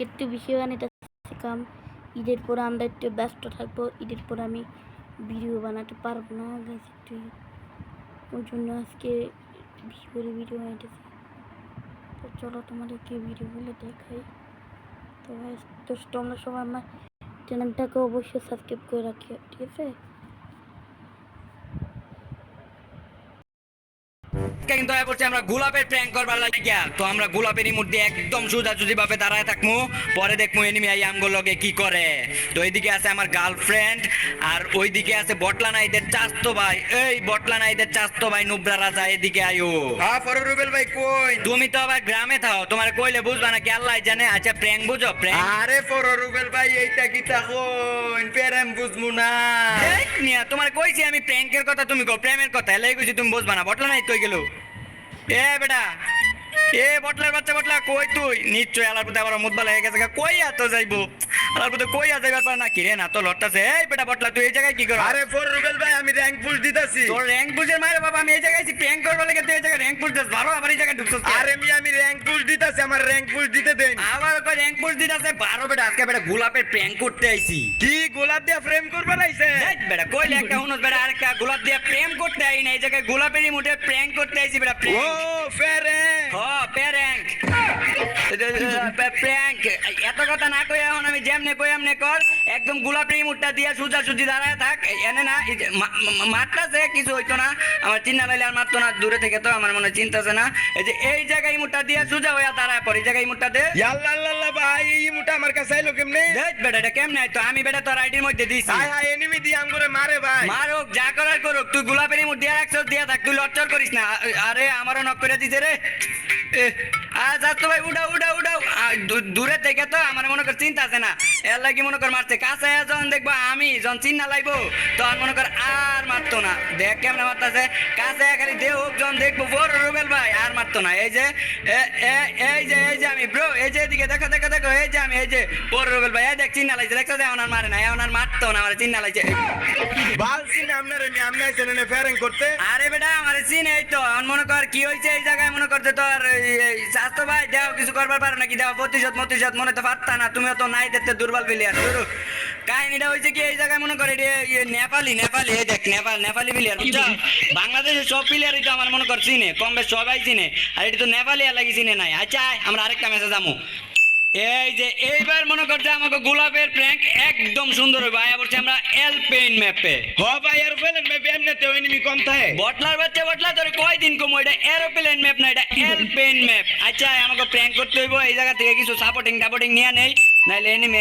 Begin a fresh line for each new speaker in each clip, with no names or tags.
একটু বেশি বানাতে কাম ঈদের পর আমরা একটু ব্যস্ত থাকবো, ঈদের পর আমি ভিডিও বানাতে পারবো না গাইস, একটু ওই জন্য আজকে বেশি করে ভিডিও বানাইতেছি। তো চলো তোমাদেরকে ভিডিওগুলো দেখাই। তো গাইস তোমরা সবাই আমার চ্যানেলটাকে অবশ্যই সাবস্ক্রাইব করে রাখিও, ঠিক আছে?
কিন্তু দয়া করছি আমরা গোলাপের প্র্যাঙ্ক করবার লাগিয়া, তো আমরা গোলাপের মধ্যে একদম সোজাসুজি ভাবে দাঁড়ায় থাকবো, পরে দেখবো এনিমি আই আমগুলো লগে কি করে। তো এইদিকে আছে আমার গার্লফ্রেন্ড, আর ওইদিকে আছে বটলা নাইদের চাস্তো ভাই। এই বটলা নাইদের চাস্তো ভাই নুব্রা রাজা, এদিকে আইও।
হ্যাঁ ফরুক রুবেল ভাই কই?
তুমি তো আবার গ্রামে থাও, তোমার কইলে বুঝবা না, কি আল্লাহ জানে। আচ্ছা প্র্যাঙ্ক বুঝো? প্র্যাঙ্ক
আরে ফরুক রুবেল ভাই এইটা কি তখন প্রেম বুঝমু না?
দেখ নিয়া তোমার কইছি আমি প্র্যাঙ্কের কথা, তুমি কো প্রেমের কথা। এলাই কইছি তুমি বুঝবা না। বটলা নাই কই গেল? এ বেটা, এ বটলার বাচ্চা বটলা কই তুই? নিশ্চয় আলার প্রতি আবার মুদবাল হয়ে গেছে। কই এত যাইবো আলার প্রতি, কই আর যাইবার পারে না কি রে? না তো লটটাছে। এই বেটা বটলা তুই এই জায়গায় কি করো?
আরে ফরুক রুবেল ভাই আমি র্যাঙ্ক পুশ দিতাছি।
তোর র্যাঙ্ক পুজের মায়ের বাবা, আমি এই জায়গায় প্র্যাঙ্ক করবার লাগে তুই এই জায়গায় র্যাঙ্ক পুজ দিস? ভালো আবার এই জায়গায় ঢুকছস কেন?
আরে আমি র্যাঙ্ক পুশ দিতাছি, আমার র্যাঙ্ক পুশ দিতে দেন।
আবার কই র্যাঙ্ক পুজ দিতাছে? বারো বেটা আজকে বেটা গোলাপের প্র্যাঙ্ক করতে আইছি।
কি গোলাপ দিয়া ফ্রেম করবা লাইছে?
দেখ বেটা কইলে একটা হুনস বেটা, আরেকটা গোলাপ দিয়ে প্রেম করতে আই না, এই জায়গায় গোলাপেরই মুঠে প্র্যাঙ্ক করতে আইছি বেটা।
ও
প্র্যাঙ্ক
ফেরে
প্র্যাঙ্ক প্র্যাঙ্ক এত কথা না কই, এখন আমি যেমনে কই এমনে কর। একদম গোলাপের মুঠটা দিয়ে সোজা সুজি দাঁড়ায় থাক। এনে না মারতাছে, কিছু হইতো না। আমার চিন্তা লাইলে আর মারতো না, দূরে থেকে তো আমার মনে চিন্তাছে না। এই যে এই জায়গায় মুঠটা দিয়ে সোজা হইয়া দাঁড়ায় পড়ে, এই জায়গায় মুঠটা দে।
ইয়াল্লাল্লাহ ভাই এই মুটা আমার কাছে আইলো কেমনে?
দেখ বেটা এটা কেমনে আইতো? আমি বেটা তোর আইডির মধ্যে দিছি।
হাই হাই এনিমি দি আমগরে মারে ভাই।
মারুক যা করার করুক, তুই গোলাপের মুঠ দিয়ে রাখছস, দিয়া থাক, তুই লটচর করিস না। আরে আমারও নক করে দিছে রে। আচ্ছা তো ভাই উঠাও উঠাও উঠাও। দূরে থেকে তো আমার মনে কর চিন্তা আছে না, এর লাগি মনে কর মারছে। কাছে যখন দেখবো আমি যখন চিন্তা লাইবো, তখন মনে কর আর মারতো না। দেখ কেমনে মারতাছে, কাছে খালি দেহ যখন দেখবো বড় রুবেল ভাই আর মারতো না। এই যে এই যে আমি ব্রো, এই যে এদিকে দেখো দেখো দেখো, এই যে আমি এই যে বড় রুবেল ভাই, এই দেখ চিন্তা লাইছে, দেখছো? এখন আর মারে না, এখন আর মারতো না, আমার চিন্তা লাইছে।
বালছি না আপনারে নি আমনে আইছেন এনে ফেরিং করতে?
আরে বেটা আমার চিন এই তো। এখন মনে কর কি হয়েছে এই জায়গায়, মনে করছে তোর স্বাস্থ্য ভাই দেও কিছু করবার পারো নাকি? দেওয়া প্রতিশোধ মতিশোধ মনে তো পারতা না, তুমিও তো নাই দেখতে দুর্বল প্লেয়ার। কাহিনীটা হয়েছে কি এই জায়গায় মনে করে নেপালি নেপালি, এই দেখ নেপালি প্লেয়ার, বুঝছো? বাংলাদেশের সব প্লেয়ারই তো আমার মনে কর চিনে, কম বেশ সবাই চিনে, আর এটা তো নেপালি আর লাগি চিনে নাই। আচ্ছা আমরা আরেকটা মেসেজ আমু। এই যে এইবার মনে করছে আমাকে গোলাপের প্র্যাঙ্ক একদম সুন্দর হবে। আয়া বলছে আমরা এলপেন ম্যাপে।
হ ভাই আর ফেলেন ভাই এমনিতে এনিমি কম থাকে।
বটলার বাচ্চা বটলা তোর কয়দিন কম, এটা এরোপ্লেন ম্যাপ না, এটা এলপেন ম্যাপ। আচ্ছা আমাকে প্র্যাঙ্ক করতে হইব, এই জায়গা থেকে কিছু সাপোর্টিং টাপোর্টিং নিয়ে নেই, নাইলে এনিমি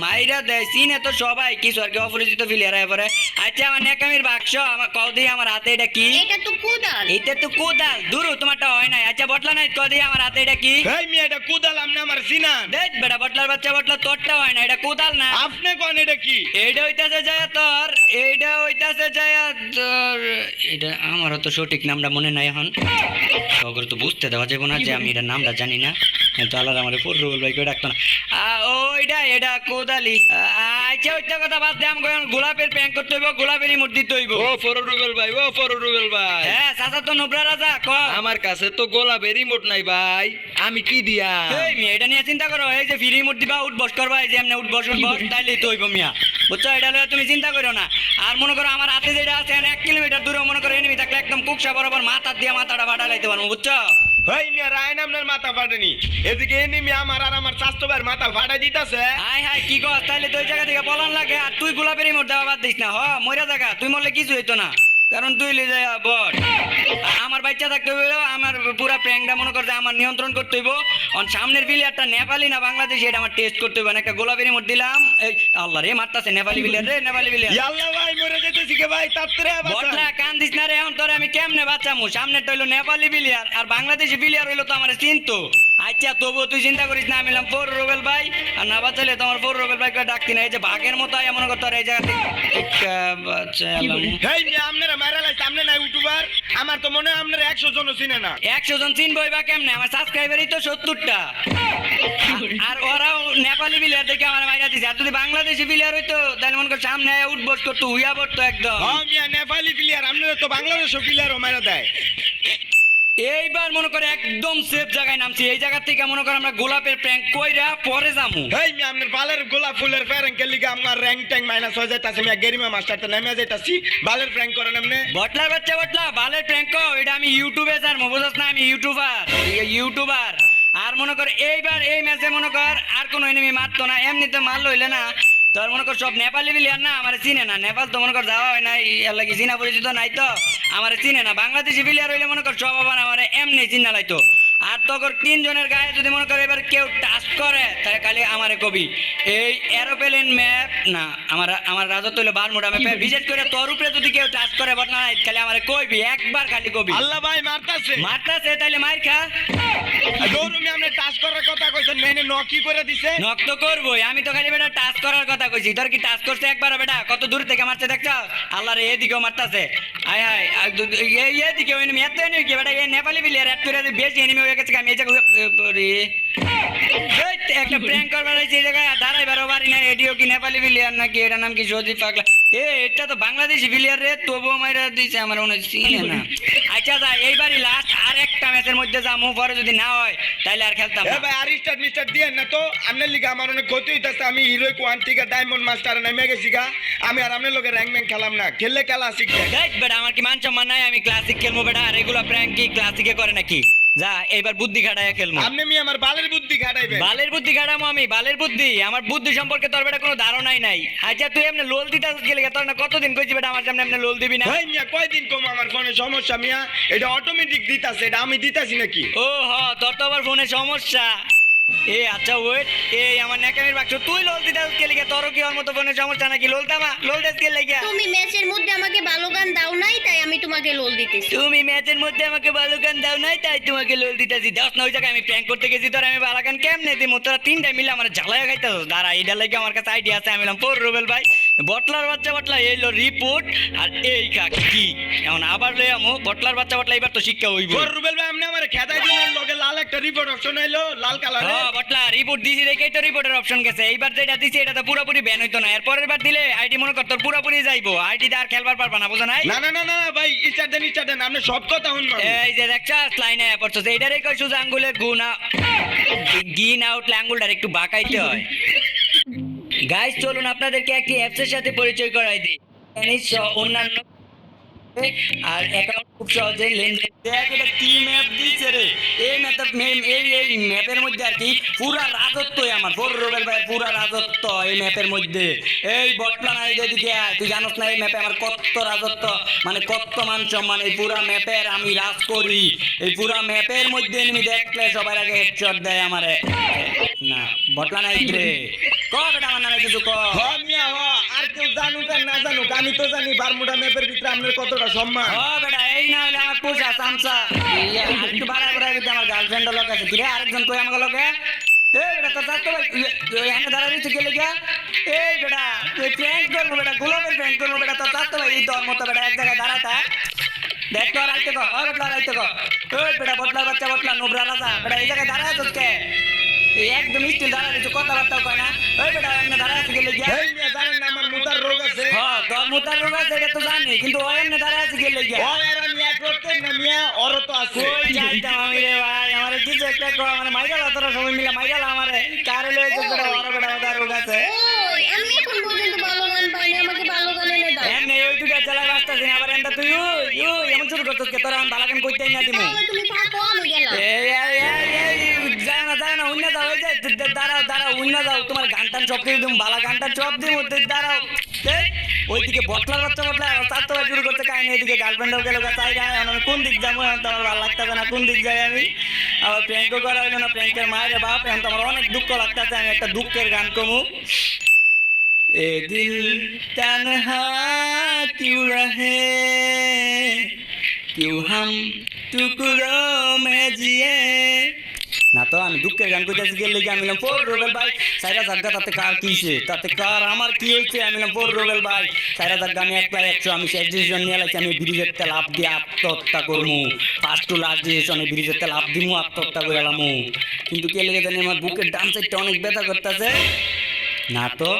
মাইরা দেয় চিনে তো সবাই, কিছু আর কি অপরিচিত প্লেয়ার আয় পরে। আচ্ছা আমার নেকামির বাক্স আমার কও দিই, আমার হাতে এটা কি?
এটা তো কোদাল।
এটা তো কোদাল, দূর তোমারটা হয় নাই। আচ্ছা বটলা নাই কও দিই, আমার হাতে এটা কি?
এই মিয়া এটা কুদাল আমনে আমার সিনান।
দেখ বেটা বটলার বাচ্চা বটলা, তোরটা হয় না, এটা কোদাল না।
আপনি কোন এটা কি?
এইটা হইতাছে যায় তোর, এইটা হইতাছে যায় তোর, এটা আমারও তো সঠিক নামটা মনে নাই এখন। ওগুলো তো বুঝতে দেওয়া যাবে না যে আমি এটা নামটা জানি না, কিন্তু আল্লাহ আমার ফররুল ভাই কেউ ডাকতো না। ওইটা এটা কোদালি। আচ্ছা ওইটা কথা বাদ দে, আমাকে গোলাপের প্যাঙ্ক করতে হইব, গোলাপেরই মূর্তি তৈব।
ও ফররুবেল ভাই, ও ফররুবেল ভাই।
হ্যাঁ চাচা তো নুবরা রাজা ক।
আমার কাছে তো গোলাপের রিমোট নাই ভাই, আমি কি দিয়া?
এই মিয়া এটা নিয়ে চিন্তা করো, এই যে ফ্রি রিমোট দিবা উঠবস করবা, এই যে এমনি উঠবস তাইলেই তো হইব মিয়া, বুঝছো? এটা লইয়া তুমি চিন্তা করো না। আর মনে করো আমার হাতে যেটা আছে 1 কিলোমিটার দূরে মনে করো এনিমি থাকলে একদম কুকসা বরাবর মাথা দিয়ে মাথাটা বাড়া লাইতে পারবো, বুঝছো?
এই মিয়া রায়ন আপনার মাথা ফাটেনি, এদিকে এনিমি আমার আর আমার স্বাস্থ্য ভাইয়ের মাথা ফাটাই দিতাছে।
হাই হাই কি কস? তাইলে তুই জায়গা থেকে পলান লাগে, আর তুই গোলাপের রিমোট দেওয়া বাদ দিস না। মরিয়া জায়গা তুই মরলে কিছু হইতো না, কারণ তুই লে যায় বট। আমার বাচ্চা থাকতে হইব, আমার পুরা প্র্যাঙ্কটা মনে করতে আমার নিয়ন্ত্রণ করতে হইব। সামনের প্লেয়ারটা নেপালি না বাংলাদেশি এটা আমার টেস্ট করতে হইব। একটা গোলাপের রিমোট দিলাম, এই আল্লাহ রে মারতাছে নেপালি প্লেয়ার রে, নেপালি প্লেয়ার।
ইয়াল্লা ভাই মরে যেতেছি কে ভাই, তাড়াতাড়ি
বটলা কান্দিস না রে, এখন তোরে আমি কেমনে বাঁচামু? সামনেরটা হইলো নেপালি প্লেয়ার, আর বাংলাদেশি প্লেয়ার হইলো তো আমার চিনতো। আচ্ছা তবুও তুই চিন্তা করিস না, আমি এলাম ফোর রুবেল ভাই, আর না বাঁচালে তোমার ফোর রুবেল ভাই ডাকতি না। এই যে বাঘের মতো আয় মনে করতো, আর এই জায়গা থেকে
এই মিয়া আপনারা মারা লাই সামনে নাই ইউটিউবার, আমার তো মনে হয় আপনারা 100 জন চিনে না।
100 জন চিনবই বা কেমনে? আমার সাবস্ক্রাইবারই তো 70টা, আর ওরাও নেপালি প্লেয়ার দেখে আমার মাইরা দিছে। আর যদি বাংলাদেশি প্লেয়ার হইতো তাহলে মনে কর সামনে উঠবস করতো, হুইয়া পড়তো একদম।
হ্যাঁ মিয়া নেপালি প্লেয়ার, আপনারা তো বাংলাদেশ প্লেয়ারও মারা দেয়।
এইবার মনে করে একদম সেফ জায়গায় নামছি। এই জায়গা থেকে মনে করে আমরা গোলাপের প্র্যাঙ্ক কইরা পরে যামু।
হেই মিয়া আপনার বালের গোলাপ ফুলের প্যারেঙ্কের লিগে আমার র্যাঙ্ক ট্যাঙ্ক মাইনাস হয়ে যাইতাছে মিয়া, গেরিমা মাস্টারটা নেমে যাইতাছি, বালের প্র্যাঙ্ক করেন আপনি।
বটলার বাচ্চা বটলা, বালের প্র্যাঙ্ক এটা আমি ইউটিউবে স্যার বুঝছ না, আমি ইউটিউবার। আর মনে কর এইবার এই ম্যাচে মনে কর আর কোনো এনিমি মারতো না, এমনিতে মারলো হইলে না তোর মনে কর সব নেপালি প্লেয়ার না, আমার চিনে না। নেপাল তো মনে কর যাওয়া হয় না, এর লাগি চিনা পরিচিত নাই তো আমার চিনে না। বাংলাদেশি প্লেয়ার হইলে মনে কর সব আবার আমার এমনি চিনা লাইতো। আর তখন তিনজনের গায়ে যদি মনে করে এবার কেউ টাচ করে তাহলে খালি আমারে কবি এই এরোপ্লেন ম্যাপ না, আমার রাজত্ব হইলো বারমুডা ম্যাপ, বিশেষ করে তোর উপরে যদি কেউ টাচ করে বাট না খালি আমারে কইবি, একবার খালি কবি
আল্লাহ ভাই মারতাছে
তাইলে মার খা।
গৌরু মিয়া আপনি টাচ করার কথা কইছেন, মেনে নকি করে দিছে।
নক তো করবোই, আমি তো খালি বেটা টাচ করার কথা কইছি। তোর কি টাচ করছে একবার বেটা? কত দূর থেকে মারছে দেখছ? আল্লাহ রে এদিকেও মারতাছে, হায় হায় এদিকে এনিমি এত এনিমি কি বেটা? এই নেপালি প্লেয়ার এত বেশি এনিমি হয়ে গেছে। আমি এই জায়গায় একটা প্র্যাঙ্ক করবার হয়েছে এই জায়গায় দাঁড়াইবারও পারি না। এডিও কি নেপালি প্লেয়ার নাকি? এটার নাম কি সজিব পাগলা? এটা তো বাংলাদেশি প্লেয়ার রে, তবুও মাইরা দিছে আমার মনে হয় চিনে না। আচ্ছা যা এইবারই লাস্ট, আর একটা ম্যাচের মধ্যে যাবো, পরে যদি না হয় তাহলে আর খেলতাম
এ
না।
ভাই আর স্টার মিস্টার দিয়েন না তো, আপনার লিগে আমার অনেক ক্ষতি হইতাছে। আমি হিরোইক ওয়ান থেকে ডায়মন্ড মাস্টার নেমে গেছি গা, আমি আর আপনার লোকের র্যাঙ্ক ম্যাঙ্ক খেলাম না, খেললে খেলা শিখবে।
দেখ বেটা আমার কি মান সম্মান নাই? আমি ক্লাসিক খেলবো বেটা, আর এগুলো প্র্যাঙ্ক কি ক্লাসিকে করে নাকি? যা এইবার বুদ্ধি খাটাইয়া খেলবো।
আপনি মি আমার বালের বুদ্ধি খাটাইবেন।
বালের বুদ্ধি খাটামো আমি? বালের বুদ্ধি? আমার বুদ্ধি সম্পর্কে তোর বেটা কোনো ধারণাই নাই। আচ্ছা তুই এমনি লোল দিতে গেলে তোর না কতদিন কইছি বেটা আমার সামনে এমনি লোল দিবি না?
ভাই মিয়া কয়দিন কম আমার ফোনে সমস্যা মিয়া, এটা অটোমেটিক দিতাছে, এটা আমি দিতাছি নাকি?
ও হ, তোর তো আবার ফোনে সমস্যা। আচ্ছা ওয়েট, আমার ন্যাকামির বাক্স, তুই লোল দিতে গেলে তোরও কি ওর মতো ফোনে সমস্যা নাকি? লোল দিতে গেলে
তুমি ম্যাচের মধ্যে আমাকে ভালো গান দাও নাই, তাই আমি তোমাকে লোল দিতেছি।
তুমি ম্যাচের মধ্যে আমাকে ভালো গান দাও নাই তাই তোমাকে লোল দিতেছি। দশ না ওই জায়গায় আমি প্র্যাঙ্ক করতে গেছি, তোর আমি ভালো গান কেমনে দিমু? তোরা তিনটা মিলে আমার জ্বালায় খাইতেছ। দাঁড়া এইটার লাগে আমার কাছে আইডিয়া আছে। আমি বললাম পর রুবেল ভাই, বটলার বাচ্চা বটলা এইলো রিপোর্ট, আর এই কাক কি এখন আবার লই আমো বটলার বাচ্চা বটলা, এবার তো শিক্ষা হইব।
ওর রুবেল ভাই আপনি আমারে খেদাই দিলেন, লগে লাল একটা রিপোর্ট অপশন আইলো লাল কালারে।
হ্যাঁ বটলা রিপোর্ট দিছি দেখেই তো রিপোর্টের অপশন গেছে। এইবার যেটা দিছি এটা তো পুরোপুরি ব্যান হইতো না, এর পরের বার দিলে আইডি মনে কর তোর পুরোপুরি যাইবো, আইডিতে আর খেলবার পারবা না, বুঝো নাই?
না না না না না ভাই, স্টার দেন আপনি সব কথা শুনবেন।
এই যে দেখছস লাইনে পড়ছস, এইটারই কই সুজা আঙ্গুলে গুনা গিন আউটলে আঙ্গুলটার একটু বাঁকাইতে হয়। গাইস চলুন আপনাদেরকে একটি অ্যাপসের সাথে পরিচয় করাই দিই। অন্যান্য আর অ্যাকাউন্ট খুব সহজে লেনদেন। দেখ এটা কি ম্যাপ দিছে রে? এই ম্যাপের মধ্যে আর কি পুরা রাজত্বই আমার, বড় রোবেল ভাইয়ের পুরা রাজত্ব এই ম্যাপের মধ্যে। এই বটলা নাই যেদিকে আয়, তুই জানোস না এই ম্যাপে আমার কত রাজত্ব, মানে কত মান সম্মান। এই পুরা ম্যাপের আমি রাজ করি। এই পুরা ম্যাপের মধ্যে এনিমি দেখলে সবার আগে হেডশট দেয় আমারে। না বটলা নাই রে, ক বেটা আমার নামে কিছু ক।
হ্যাঁ মিয়া হ্যাঁ, আর কেউ জানুক আর না জানুক আমি তো জানি বারমুডা ম্যাপের ভিতরে আপনার কতটা সম্মান।
ও বেটা এই না হলে আমার পোষা সামসা একটু বাড়ায় দিতে আমার গার্লফ্রেন্ডের লোক আছে। কিরে আরেকজন কই আমাকে লোকে? এই বেটা তো থাকতো ভাই এখানে দাঁড়ায় রয়েছে গেলে গিয়া। এই বেটা তুই প্র্যাঙ্ক করবো বেটা, গোলাপের প্র্যাঙ্ক করবো বেটা, তো থাকতো ভাই এই তোর মতো বেটা এক জায়গায় দাঁড়ায় থাক। দেখ তো রাইতে কো, ও বেটা রাইতে কো। ওই বেটা বটলার বাচ্চা বটলা নোবরা রাজা বেটা এই জায়গায় দাঁড়ায় আছিস কে? একদম স্টিল দাঁড়ায় রয়েছে, কথাবার্তাও কয় না। ওই বেটা এমনি দাঁড়ায় আছে গেলে গিয়া।
এই মিয়া জানেন না আমার মুতার রোগ আছে?
হ্যাঁ তোর মুতার রোগ আছে এটা তো জানি, কিন্তু ও এমনি দাঁড়ায় আছে গেলে গিয়া।
ও এরা মিয়া করতেন না মিয়া, ওর তো আছে।
কই যাইতাম আমি রে ভাই, আমারে কিছু একটা কো, মানে মাইরালা তোরা সবাই মিলে মাইরালা আমারে কারে লইছে বেটা, ওর বেটা ওটা রোগ আছে।
ওই আমি এখন পর্যন্ত ভালো গান পাইনি, আমাকে ভালো গান এনে দাও।
এমনি ওই দুটা চালাই বাসতাছিস আবার এন্টা তুই এমন শুরু করছিস কে? তোরা আমি বালাকান কইতেই না দিমু।
তাহলে তুমি থাকো, আমি গেলাম।
যায় না উন্না দাও, ওই যে দাঁড়াও উন্না দাও, তোমার গানটান সব দিয়ে দিম, বালা গানটান সব দিম, দাঁড়াও। ওইদিকে বটলার বাচ্চা বটলা চারটা শুরু করতে কাহিনী, এদিকে গার্লফ্রেন্ডও গেল চাই না। আমি কোন দিক যাবো এখন তো আমার ভালো লাগতেছে না, কোন দিক যাই আমি? আবার প্র্যাঙ্কও করা হইলো না, প্র্যাঙ্কের মায়ের বাপ, এখন তো আমার অনেক দুঃখ লাগতেছে। আমি একটা দুঃখের গান কমু। এ দিল তনহা क्यों रहे, क्यों हम टुकड़ों में जिए। না তো আমি দুঃখের গান কইতেছি গেলে আমি বললাম পর রোবেল ভাই সাইরা জায়গা তাতে কার কিছে, তাতে কার আমার কি হয়েছে? আমি বললাম পর রোবেল ভাই সাইরা জায়গা আমি একলা 100 আমি শেষ ডিসিশন নিয়ে লাগছি, আমি ব্রিজের তেল আপ দিয়ে আত্মহত্যা করবো। ফার্স্ট টু লাস্ট ডিসিশন আমি ব্রিজের তেল আপ দিমু, আত্মহত্যা করে এলাম। কিন্তু কে লেগে জানি আমার বুকের ডান সাইডটা অনেক ব্যথা করতেছে। না তো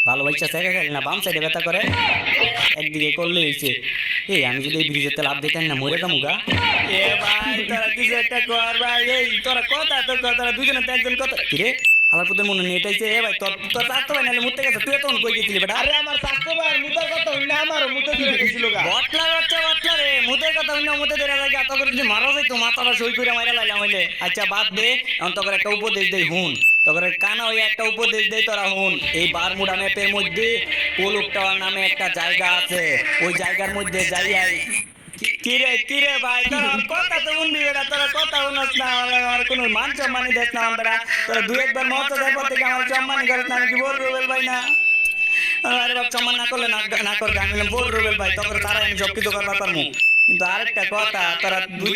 ভালোবাসা সেকা খেলি না, বাম সাইডে ব্যথা করে, একদিকে করলে হয়েছে। এই আমি যদি এই ব্রিজের তেল আপ দিতাম না মরে যাবো গা। এ ভাই তোরা কিছু একটা কর ভাই এই তোরা কথা তো কর তোরা দুজনে তো একজন কথা কি রে আমার পুতের মনে নেই এটাইছে এ ভাই তোর তোর চাকতে ভাই নাহলে মুতে গেছে তুই তখন কই গেছিলি বেটা
আরে আমার চাকতে ভাই মুতার কথা হইনা আমার মুতে দিয়ে গেছিল গা
বটলা রে মুতের কথা হইনা মুতে ধরে যায় এত করে যদি মারা যাইতো মাথাটা সই করে মাইরা লাইলাম হইলে আচ্ছা বাদ দে এখন তোকে একটা উপদেশ দেই হুন তোকে কানা হয়ে একটা উপদেশ দেই তোরা হুন এই বারমুডা ম্যাপের মধ্যে কোলুক টাওয়ার নামে একটা জায়গা আছে ওই জায়গার মধ্যে যাই কিরে ভাই তোরা কথা তো শুনবি বেটা তোরা কথা শুনস না আমার কোনো মান সম্মানই দেখ না আমরা তোরা দু একবার মত দেয় পর থেকে আমার সম্মানই করস না আমি কি বলবো রুবেল ভাই না আরে বাপ সম্মান না করলে না কর আমি বললাম বল রুবেল ভাই তারপরে তারা আমি সব কিছু করবার পারবো কিন্তু আরেকটা কথা তারা দুই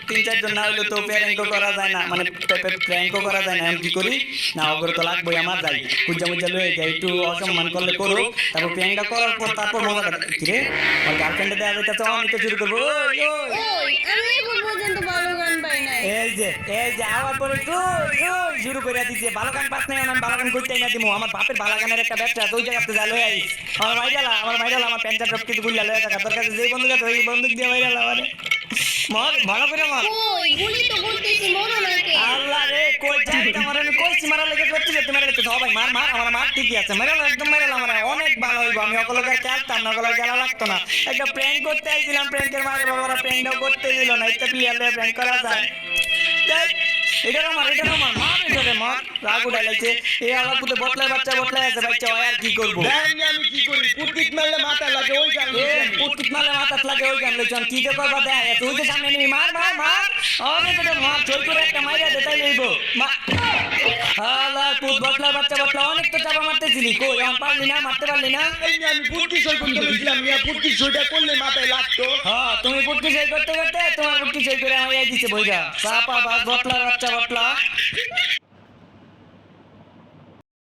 তিন চারজন না হইলে তো প্র্যাঙ্কও করা যায় না মানে প্র্যাঙ্কও করা যায় না আমি কি করি না ওগুলো তো লাগবেই আমার যাই কুজা মুজা লয়ে যাই একটু অসম্মান করলে করো তারপর প্র্যাঙ্কটা করার পর তারপর মজা কিরে আমার গার্লফ্রেন্ডে দেওয়া যাইতেছে আমি তো শুরু করবো
আমি এখন পর্যন্ত ভালো গান পাই নাই।
এই যে আবার পরে শুরু করে দিচ্ছে ভালো গান পাস নাই আমি ভালো গান করতেই না দিমু আমার বাপের ভালো গানের একটা ব্যবসা আছে ওই জায়গাতে যা লয়ে আইস আমার মাইডালা আমার প্যান্টার সব কিছু গুল্লা লয়ে থাকা তোর কাছে যেই বন্ধুক আছে ওই বন্দুক দিয়ে মাইডালা মানে মর ভালো করে মর
কই গুলি তো করতেছি মরো নাকি?
আল্লাহ রে কই যাই আমার আমি কইছি মারা লেগে করতে যেতে মারা লেগে সবাই মার আমার মার ঠিকই আছে মারালা একদম মারালা আমার অনেক ভালো হইব আমি অকলকার খেলতাম না অকলকার খেলা লাগতো না একটা প্র্যাঙ্ক করতে আইছিলাম প্র্যাঙ্কের মারে বাবারা প্র্যাঙ্কটাও করতে দিল না একটা প্লেয়ার লয়ে প্র্যাঙ্ক করা যায় এটা আমার মার এটা মার রাগ উঠাইছে এই আমার পুতে বটলায় আছে বাচ্চা ওই আর কি করব
জানি আমি কি করি পুতিক মারলে মাথা লাগে ওই গান
এ পুতিক মারলে মাথা লাগে ওই গান লইছন কি যে করবা দেখ তুই যে সামনে নিবি মার আরে তোর মার চল করে একটা মাইরা দে তাই লইব আল্লাহ পুত বটলায় বাচ্চা অনেক তো চাপা মারতেছিলি কই এখন পারলি না মারতে পারলি না
আমি পুতি সই করতে গেছিলাম মিয়া পুতি সইটা করলে মাথায় লাগতো
হ্যাঁ তুমি পুটকি সই করতে তোমার পুটকি সই করে আমার দিছে বইরা চাপা বাস বটলা বাচ্চা